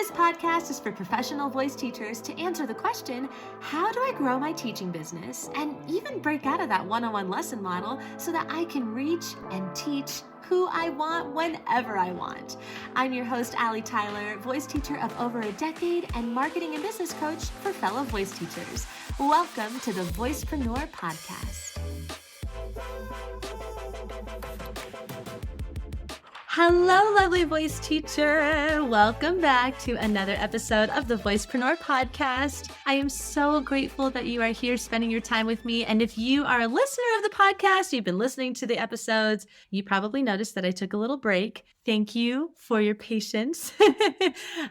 This podcast is for professional voice teachers to answer the question, how do I grow my teaching business and even break out of that one-on-one lesson model so that I can reach and teach who I want whenever I want. I'm your host, Allie Tyler, voice teacher of over a decade and marketing and business coach for fellow voice teachers. Welcome to the Voicepreneur podcast. Hello, lovely voice teacher. Welcome back to another episode of the Voicepreneur podcast. I am so grateful that you are here spending your time with me. And if you are a listener of the podcast, you've been listening to the episodes, you probably noticed that I took a little break. Thank you for your patience.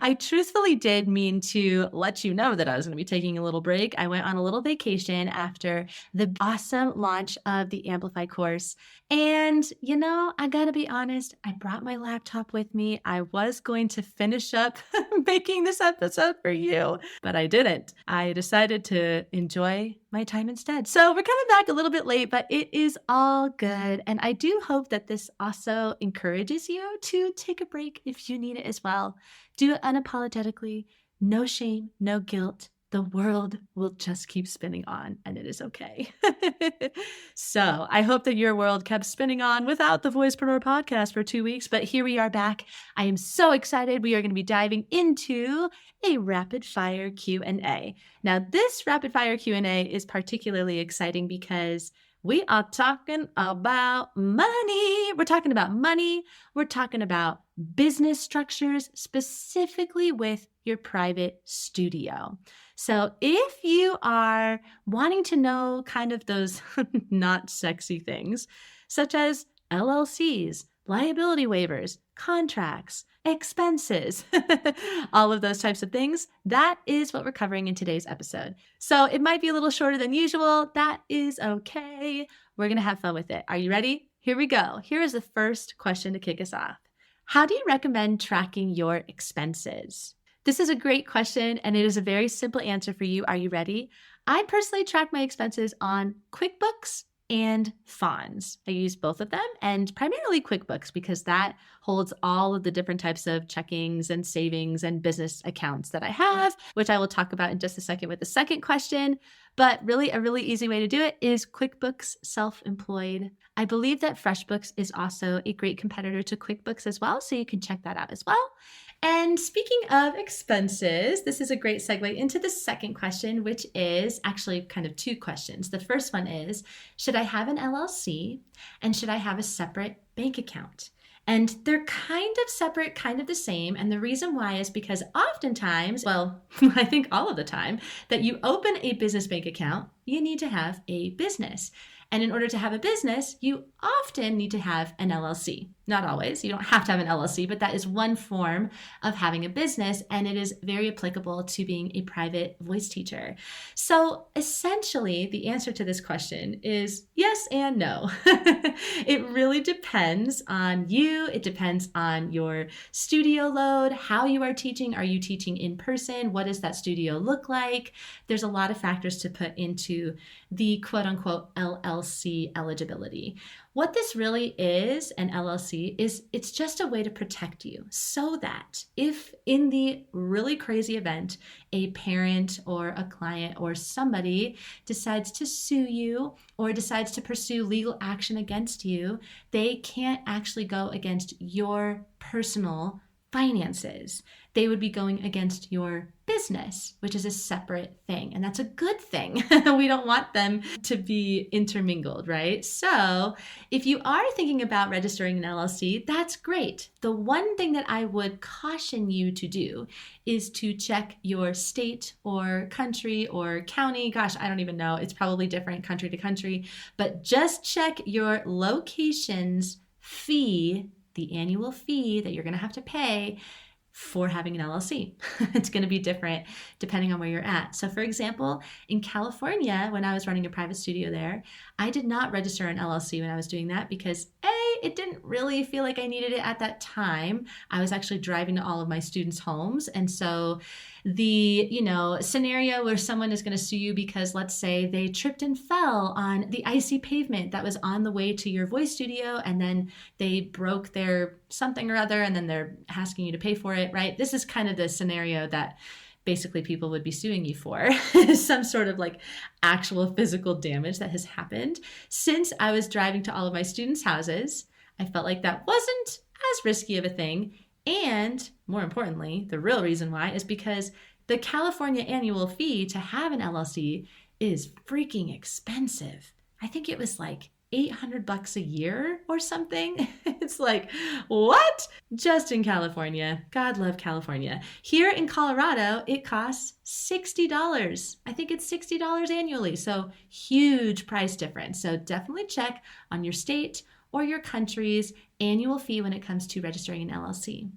I truthfully did mean to let you know that I was going to be taking a little break. I went on a little vacation after the awesome launch of the Amplify course. And, I got to be honest, I brought my laptop with me. I was going to finish up making this episode for you, but I didn't. I decided to enjoy my time instead. So we're coming back a little bit late, but it is all good. And I do hope that this also encourages you to take a break if you need it as well. Do it unapologetically, no shame, no guilt. The world will just keep spinning on, and it is okay. So I hope that your world kept spinning on without the Voicepreneur podcast for 2 weeks, but here we are back. I am so excited. We are going to be diving into a rapid fire Q&A. Now, this rapid fire Q&A is particularly exciting because we are talking about money. We're talking about money. We're talking about business structures, specifically with your private studio. So if you are wanting to know kind of those not sexy things, such as LLCs, liability waivers, contracts, expenses, all of those types of things, that is what we're covering in today's episode. So it might be a little shorter than usual. That is okay. We're going to have fun with it. Are you ready? Here we go. Here is the first question to kick us off. How do you recommend tracking your expenses? This is a great question, and it is a very simple answer for you. Are you ready? I personally track my expenses on QuickBooks and Fonz. I use both of them, and primarily QuickBooks because that holds all of the different types of checkings and savings and business accounts that I have, which I will talk about in just a second with the second question. But really, a really easy way to do it is QuickBooks Self-Employed. I believe that FreshBooks is also a great competitor to QuickBooks as well, so you can check that out as well. And speaking of expenses, this is a great segue into the second question, which is actually kind of two questions. The first one is, should I have an LLC and should I have a separate bank account? And they're kind of separate, kind of the same. And the reason why is because oftentimes, well, I think all of the time, that you open a business bank account, you need to have a business. And in order to have a business, you often need to have an LLC. Not always. You don't have to have an LLC, but that is one form of having a business, and it is very applicable to being a private voice teacher. So essentially, the answer to this question is yes and no. It really depends on you. It depends on your studio load, how you are teaching. Are you teaching in person? What does that studio look like? There's a lot of factors to put into the quote-unquote LLC eligibility. What this really is, an LLC, is it's just a way to protect you so that if in the really crazy event, a parent or a client or somebody decides to sue you or decides to pursue legal action against you, they can't actually go against your personal finances. They would be going against your business, which is a separate thing. And that's a good thing. We don't want them to be intermingled, right? So if you are thinking about registering an LLC, that's great. The one thing that I would caution you to do is to check your state or country or county. Gosh, I don't even know. It's probably different country to country, but just check your location's fee, the annual fee that you're going to have to pay for having an LLC. It's going to be different depending on where you're at. So for example, in California, when I was running a private studio there, I did not register an LLC when I was doing that because A, it didn't really feel like I needed it at that time. I was actually driving to all of my students' homes. And so the, scenario where someone is going to sue you because, let's say, they tripped and fell on the icy pavement that was on the way to your voice studio, and then they broke their something or other, and then they're asking you to pay for it, right? This is kind of the scenario that basically people would be suing you for, some sort of like actual physical damage that has happened. Since I was driving to all of my students' houses, I felt like that wasn't as risky of a thing. And more importantly, the real reason why is because the California annual fee to have an LLC is freaking expensive. I think it was like $800 a year or something. It's like, what? Just in California. God love California. Here in Colorado, it costs $60. I think it's $60 annually. So huge price difference. So definitely check on your state or your country's annual fee when it comes to registering an LLC.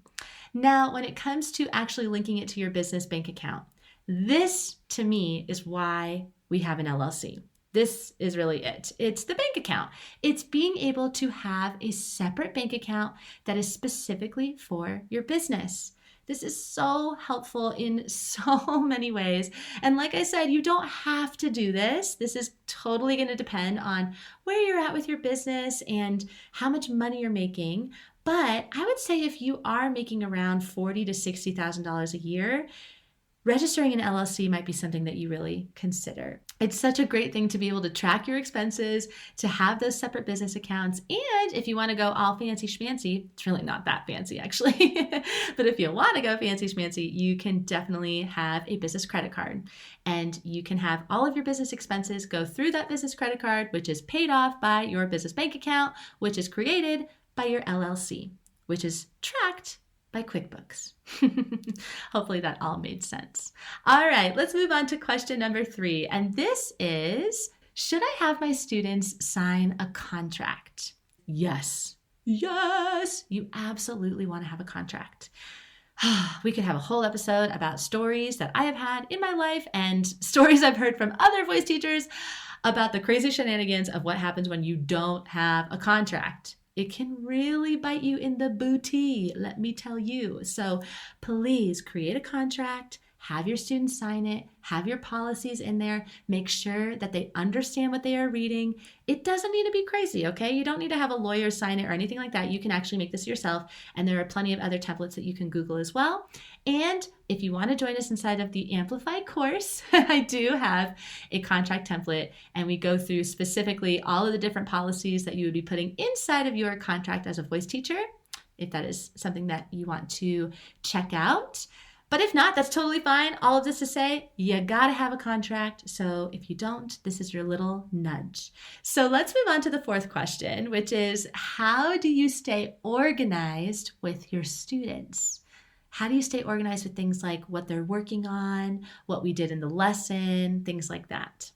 Now, when it comes to actually linking it to your business bank account, this to me is why we have an LLC. This is really it. It's the bank account. It's being able to have a separate bank account that is specifically for your business. This is so helpful in so many ways. And like I said, you don't have to do this. This is totally going to depend on where you're at with your business and how much money you're making. But I would say if you are making around $40,000 to $60,000 a year, registering an LLC might be something that you really consider. It's such a great thing to be able to track your expenses, to have those separate business accounts. And if you want to go all fancy schmancy, it's really not that fancy actually, but if you want to go fancy schmancy, you can definitely have a business credit card. And you can have all of your business expenses go through that business credit card, which is paid off by your business bank account, which is created by your LLC, which is tracked by QuickBooks. Hopefully that all made sense. All right, let's move on to question number 3. And this is, should I have my students sign a contract? Yes. Yes, you absolutely want to have a contract. We could have a whole episode about stories that I have had in my life and stories I've heard from other voice teachers about the crazy shenanigans of what happens when you don't have a contract. It can really bite you in the booty, let me tell you. So please create a contract, have your students sign it, have your policies in there, make sure that they understand what they are reading. It doesn't need to be crazy, okay? You don't need to have a lawyer sign it or anything like that. You can actually make this yourself, and there are plenty of other templates that you can Google as well. And if you want to join us inside of the Amplified course, I do have a contract template, and we go through specifically all of the different policies that you would be putting inside of your contract as a voice teacher, if that is something that you want to check out. But if not, that's totally fine. All of this to say, you gotta have a contract. So if you don't, this is your little nudge. So let's move on to the 4th question, which is, how do you stay organized with your students? How do you stay organized with things like what they're working on, what we did in the lesson, things like that?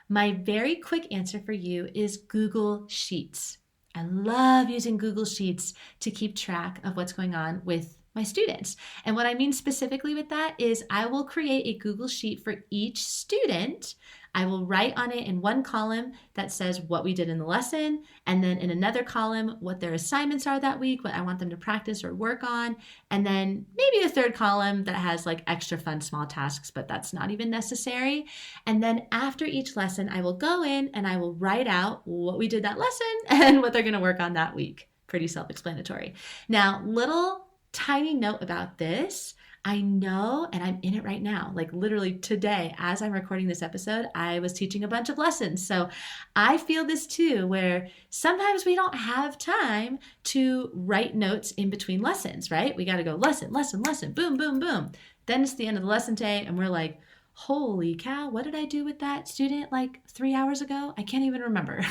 My very quick answer for you is Google Sheets. I love using Google Sheets to keep track of what's going on with my students. And what I mean specifically with that is I will create a Google Sheet for each student. I will write on it in one column that says what we did in the lesson, and then in another column what their assignments are that week, what I want them to practice or work on, and then maybe a 3rd column that has like extra fun small tasks, but that's not even necessary. And then after each lesson, I will go in and I will write out what we did that lesson and what they're going to work on that week. Pretty self-explanatory. Now, little tiny note about this. I know, and I'm in it right now, like literally today, as I'm recording this episode, I was teaching a bunch of lessons. So I feel this too, where sometimes we don't have time to write notes in between lessons, right? We got to go lesson, lesson, lesson, boom, boom, boom. Then it's the end of the lesson day and we're like, holy cow, what did I do with that student like 3 hours ago? I can't even remember.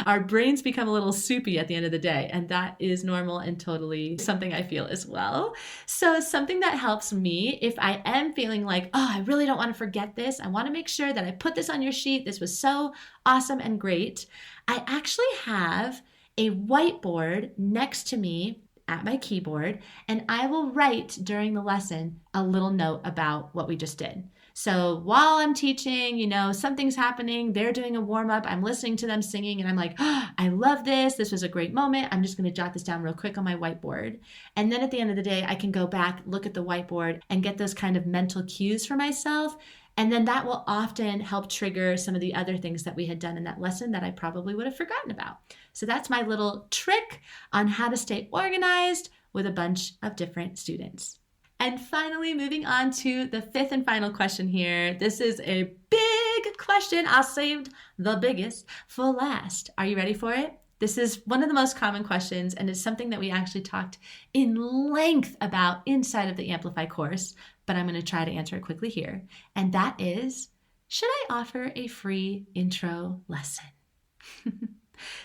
Our brains become a little soupy at the end of the day, and that is normal and totally something I feel as well. So something that helps me if I am feeling like, oh, I really don't want to forget this. I want to make sure that I put this on your sheet. This was so awesome and great. I actually have a whiteboard next to me at my keyboard, and I will write during the lesson a little note about what we just did. So while I'm teaching, something's happening, they're doing a warm up, I'm listening to them singing, and I'm like, oh, I love this. This was a great moment. I'm just going to jot this down real quick on my whiteboard. And then at the end of the day, I can go back, look at the whiteboard, and get those kind of mental cues for myself. And then that will often help trigger some of the other things that we had done in that lesson that I probably would have forgotten about. So that's my little trick on how to stay organized with a bunch of different students. And finally, moving on to the fifth and final question here. This is a big question. I saved the biggest for last. Are you ready for it? This is one of the most common questions, and it's something that we actually talked in length about inside of the Amplify course, but I'm going to try to answer it quickly here. And that is, should I offer a free intro lesson?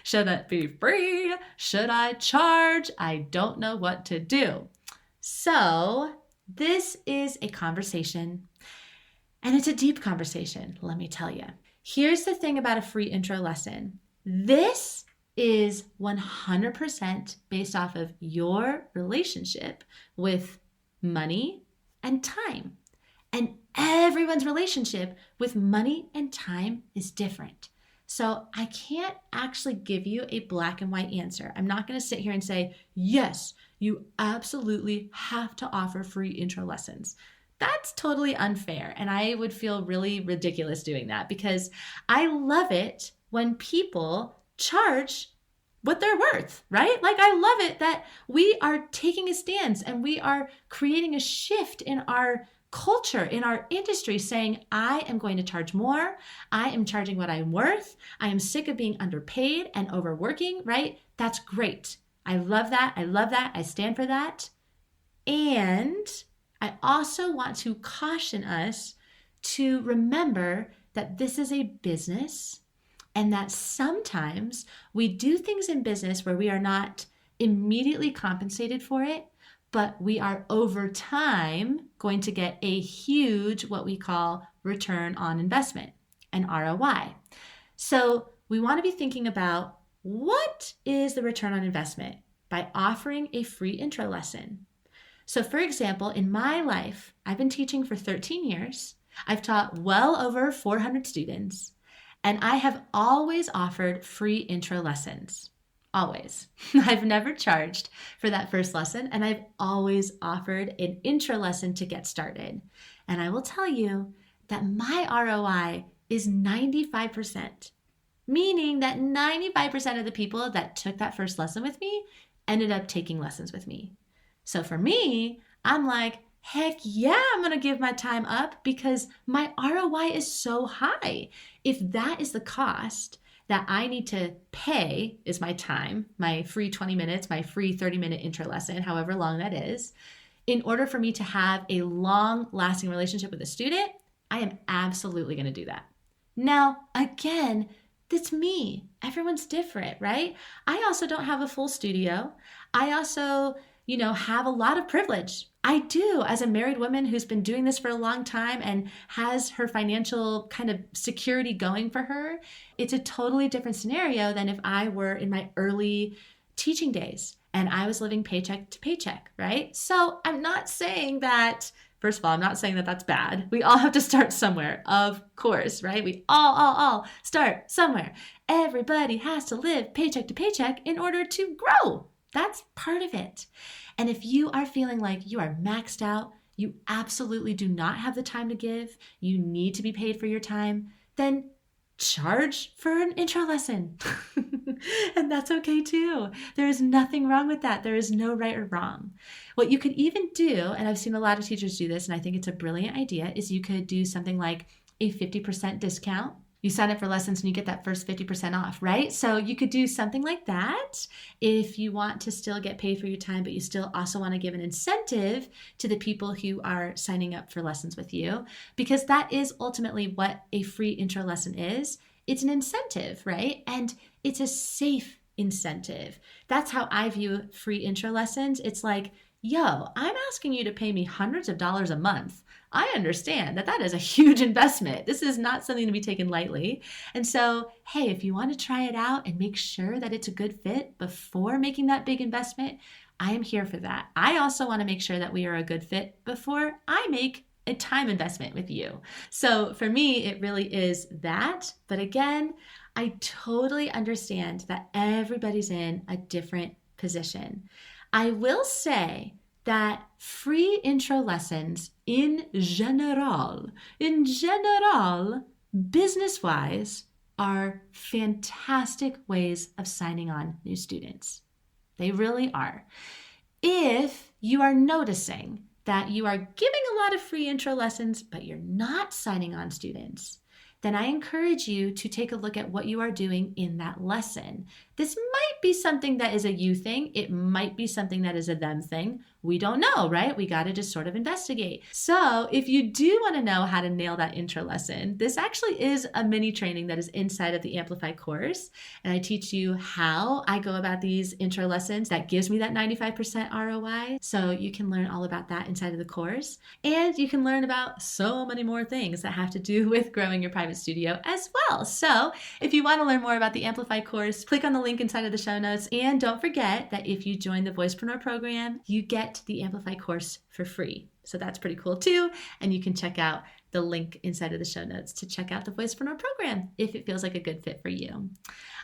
Should it be free? Should I charge? I don't know what to do. So this is a conversation, and it's a deep conversation, let me tell you. Here's the thing about a free intro lesson. This is 100% based off of your relationship with money and time. And everyone's relationship with money and time is different. So I can't actually give you a black and white answer. I'm not going to sit here and say, yes, you absolutely have to offer free intro lessons. That's totally unfair. And I would feel really ridiculous doing that because I love it when people charge what they're worth, right? Like I love it that we are taking a stance and we are creating a shift in our culture, in our industry, saying, I am going to charge more. I am charging what I'm worth. I am sick of being underpaid and overworking, right? That's great. I love that. I love that. I stand for that. And I also want to caution us to remember that this is a business and that sometimes we do things in business where we are not immediately compensated for it, but we are over time going to get a huge, what we call return on investment, an ROI. So we want to be thinking about what is the return on investment by offering a free intro lesson. So for example, in my life, I've been teaching for 13 years. I've taught well over 400 students, and I have always offered free intro lessons. Always. I've never charged for that first lesson, and I've always offered an intro lesson to get started. And I will tell you that my ROI is 95%, meaning that 95% of the people that took that first lesson with me ended up taking lessons with me. So for me, I'm like, heck yeah, I'm going to give my time up because my ROI is so high. If that is the cost that I need to pay is my time, my free 20 minutes, my free 30-minute intro lesson, however long that is, in order for me to have a long-lasting relationship with a student, I am absolutely going to do that. Now, again, that's me. Everyone's different, right? I also don't have a full studio. I also, have a lot of privilege. I do, as a married woman who's been doing this for a long time and has her financial kind of security going for her. It's a totally different scenario than if I were in my early teaching days and I was living paycheck to paycheck, right? So I'm not saying that, first of all, I'm not saying that that's bad. We all have to start somewhere, of course, right? We all start somewhere. Everybody has to live paycheck to paycheck in order to grow. That's part of it. And if you are feeling like you are maxed out, you absolutely do not have the time to give, you need to be paid for your time, then charge for an intro lesson. And that's okay too. There is nothing wrong with that. There is no right or wrong. What you could even do, and I've seen a lot of teachers do this, and I think it's a brilliant idea, is you could do something like a 50% discount. You sign up for lessons and you get that first 50% off, right? So you could do something like that if you want to still get paid for your time, but you still also want to give an incentive to the people who are signing up for lessons with you, because that is ultimately what a free intro lesson is. It's an incentive, right? And it's a safe incentive. That's how I view free intro lessons. It's like, yo, I'm asking you to pay me hundreds of dollars a month. I understand that is a huge investment. This is not something to be taken lightly. And so, hey, if you want to try it out and make sure that it's a good fit before making that big investment, I am here for that. I also want to make sure that we are a good fit before I make a time investment with you. So for me, it really is that. But again, I totally understand that everybody's in a different position. I will say that free intro lessons in general, business-wise, are fantastic ways of signing on new students. They really are. If you are noticing that you are giving a lot of free intro lessons, but you're not signing on students, then I encourage you to take a look at what you are doing in that lesson. This might be something that is a you thing. It might be something that is a them thing. We don't know, right? We got to just sort of investigate. So if you do want to know how to nail that intro lesson, this actually is a mini training that is inside of the Amplify course. And I teach you how I go about these intro lessons that gives me that 95% ROI. So you can learn all about that inside of the course. And you can learn about so many more things that have to do with growing your private studio as well. So if you want to learn more about the Amplify course, click on the link inside of the show notes. And don't forget that if you join the Voicepreneur program, you get the Amplify course for free. So that's pretty cool too. And you can check out the link inside of the show notes to check out the Voicepreneur program if it feels like a good fit for you.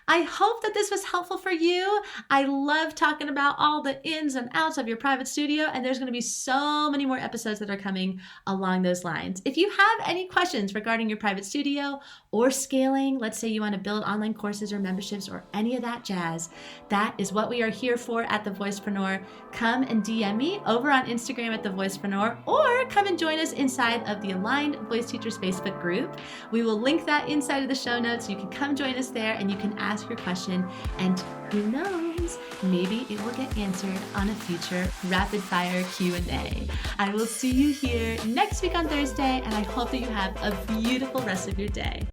I hope that this was helpful for you. I love talking about all the ins and outs of your private studio, and there's going to be so many more episodes that are coming along those lines. If you have any questions regarding your private studio or scaling, let's say you want to build online courses or memberships or any of that jazz, that is what we are here for at The Voicepreneur. Come and DM me over on Instagram at The Voicepreneur, or come and join us inside of the Aligned Voice Teachers Facebook group. We will link that inside of the show notes. You can come join us there and you can ask your question, and who knows, maybe it will get answered on a future rapid fire Q&A. I will see you here next week on Thursday, and I hope that you have a beautiful rest of your day.